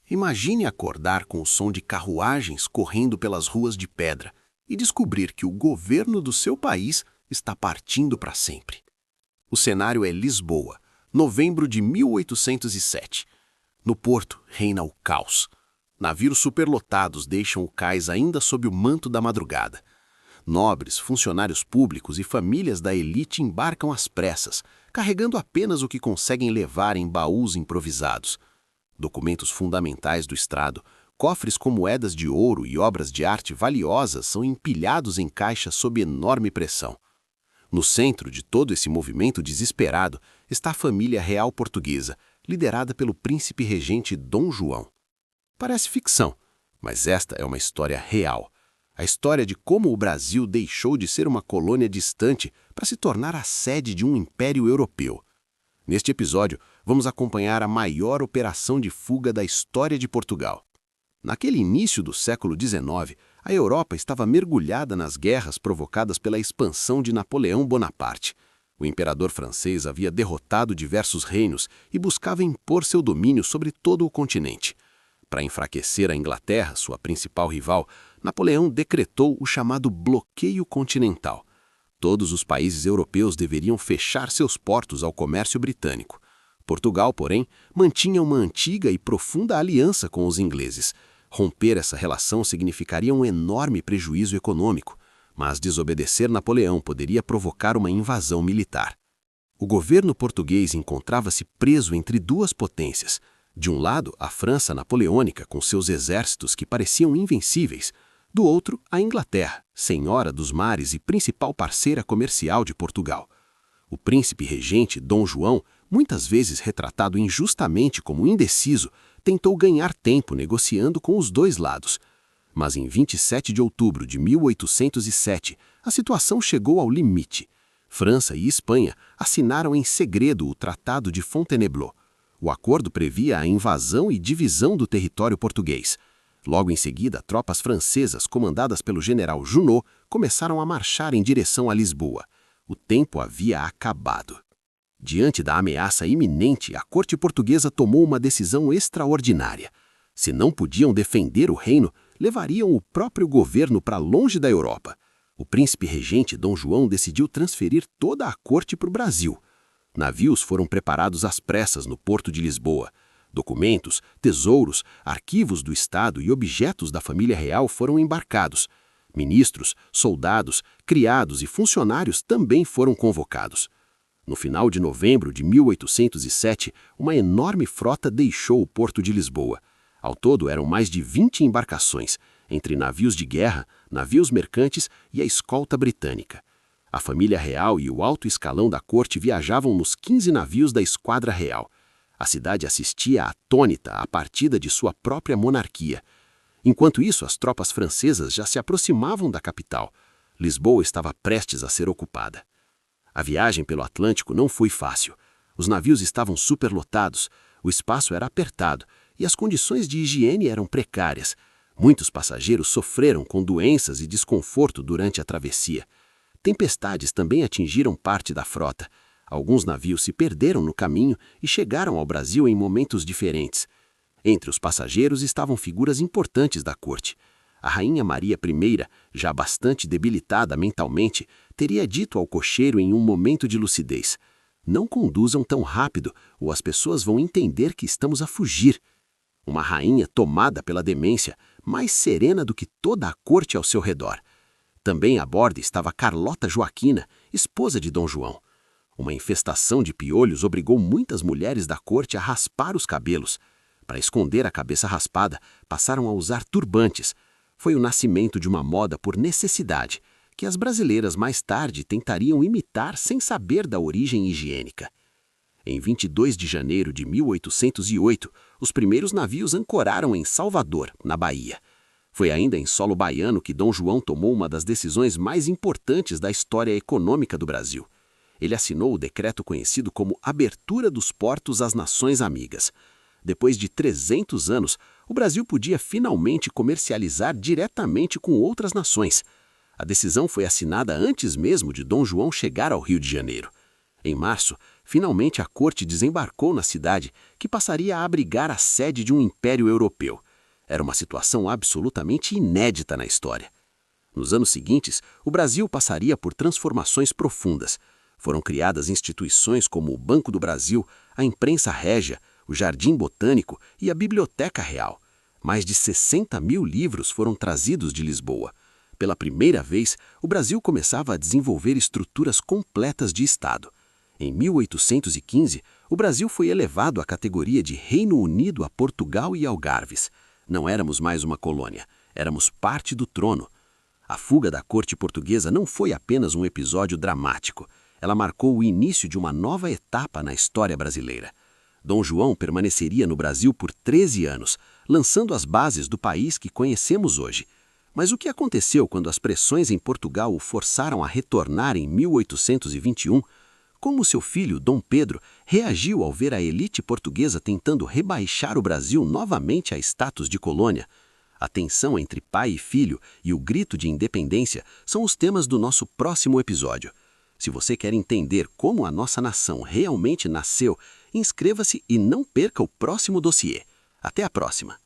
Imagine acordar com o som de carruagens correndo pelas ruas de pedra e descobrir que o governo do seu país está partindo para sempre. O cenário é Lisboa, novembro de 1807. No porto reina o caos. Navios superlotados deixam o cais ainda sob o manto da madrugada. Nobres, funcionários públicos e famílias da elite embarcam às pressas, carregando apenas o que conseguem levar em baús improvisados. Documentos fundamentais do Estado, cofres com moedas de ouro e obras de arte valiosas são empilhados em caixas sob enorme pressão. No centro de todo esse movimento desesperado está a família real portuguesa, liderada pelo príncipe regente Dom João. Parece ficção, mas esta é uma história real. A história de como o Brasil deixou de ser uma colônia distante para se tornar a sede de um império europeu. Neste episódio, vamos acompanhar a maior operação de fuga da história de Portugal. Naquele início do século XIX, a Europa estava mergulhada nas guerras provocadas pela expansão de Napoleão Bonaparte. O imperador francês havia derrotado diversos reinos e buscava impor seu domínio sobre todo o continente. Para enfraquecer a Inglaterra, sua principal rival, Napoleão decretou o chamado bloqueio continental. Todos os países europeus deveriam fechar seus portos ao comércio britânico. Portugal, porém, mantinha uma antiga e profunda aliança com os ingleses. Romper essa relação significaria um enorme prejuízo econômico, mas desobedecer Napoleão poderia provocar uma invasão militar. O governo português encontrava-se preso entre duas potências. De um lado, a França napoleônica, com seus exércitos que pareciam invencíveis. Do outro, a Inglaterra, senhora dos mares e principal parceira comercial de Portugal. O príncipe regente Dom João, muitas vezes retratado injustamente como indeciso, tentou ganhar tempo negociando com os dois lados. Mas em 27 de outubro de 1807, a situação chegou ao limite. França e Espanha assinaram em segredo o Tratado de Fontainebleau. O acordo previa a invasão e divisão do território português. Logo em seguida, tropas francesas, comandadas pelo general Junot, começaram a marchar em direção a Lisboa. O tempo havia acabado. Diante da ameaça iminente, a corte portuguesa tomou uma decisão extraordinária. Se não podiam defender o reino, levariam o próprio governo para longe da Europa. O príncipe regente Dom João decidiu transferir toda a corte para o Brasil. Navios foram preparados às pressas no porto de Lisboa. Documentos, tesouros, arquivos do Estado e objetos da família real foram embarcados. Ministros, soldados, criados e funcionários também foram convocados. No final de novembro de 1807, uma enorme frota deixou o porto de Lisboa. Ao todo eram mais de 20 embarcações, entre navios de guerra, navios mercantes e a escolta britânica. A família real e o alto escalão da corte viajavam nos 15 navios da Esquadra Real. A cidade assistia atônita à partida de sua própria monarquia. Enquanto isso, as tropas francesas já se aproximavam da capital. Lisboa estava prestes a ser ocupada. A viagem pelo Atlântico não foi fácil. Os navios estavam superlotados, o espaço era apertado e as condições de higiene eram precárias. Muitos passageiros sofreram com doenças e desconforto durante a travessia. Tempestades também atingiram parte da frota. Alguns navios se perderam no caminho e chegaram ao Brasil em momentos diferentes. Entre os passageiros estavam figuras importantes da corte. A rainha Maria I, já bastante debilitada mentalmente, teria dito ao cocheiro em um momento de lucidez: "Não conduzam tão rápido, ou as pessoas vão entender que estamos a fugir." Uma rainha tomada pela demência, mais serena do que toda a corte ao seu redor. Também a bordo estava Carlota Joaquina, esposa de Dom João. Uma infestação de piolhos obrigou muitas mulheres da corte a raspar os cabelos. Para esconder a cabeça raspada, passaram a usar turbantes. Foi o nascimento de uma moda por necessidade, que as brasileiras mais tarde tentariam imitar sem saber da origem higiênica. Em 22 de janeiro de 1808, os primeiros navios ancoraram em Salvador, na Bahia. Foi ainda em solo baiano que Dom João tomou uma das decisões mais importantes da história econômica do Brasil. Ele assinou o decreto conhecido como Abertura dos Portos às Nações Amigas. Depois de 300 anos, o Brasil podia finalmente comercializar diretamente com outras nações. A decisão foi assinada antes mesmo de Dom João chegar ao Rio de Janeiro. Em março, Finalmente, a corte desembarcou na cidade, que passaria a abrigar a sede de um império europeu. Era uma situação absolutamente inédita na história. Nos anos seguintes, o Brasil passaria por transformações profundas. Foram criadas instituições como o Banco do Brasil, a Imprensa Régia, o Jardim Botânico e a Biblioteca Real. Mais de 60 mil livros foram trazidos de Lisboa. Pela primeira vez, o Brasil começava a desenvolver estruturas completas de Estado. Em 1815, o Brasil foi elevado à categoria de Reino Unido a Portugal e Algarves. Não éramos mais uma colônia, éramos parte do trono. A fuga da corte portuguesa não foi apenas um episódio dramático. Ela marcou o início de uma nova etapa na história brasileira. Dom João permaneceria no Brasil por 13 anos, lançando as bases do país que conhecemos hoje. Mas o que aconteceu quando as pressões em Portugal o forçaram a retornar em 1821? Como seu filho, Dom Pedro, reagiu ao ver a elite portuguesa tentando rebaixar o Brasil novamente a status de colônia? A tensão entre pai e filho e o grito de independência são os temas do nosso próximo episódio. Se você quer entender como a nossa nação realmente nasceu, inscreva-se e não perca o próximo dossiê. Até a próxima!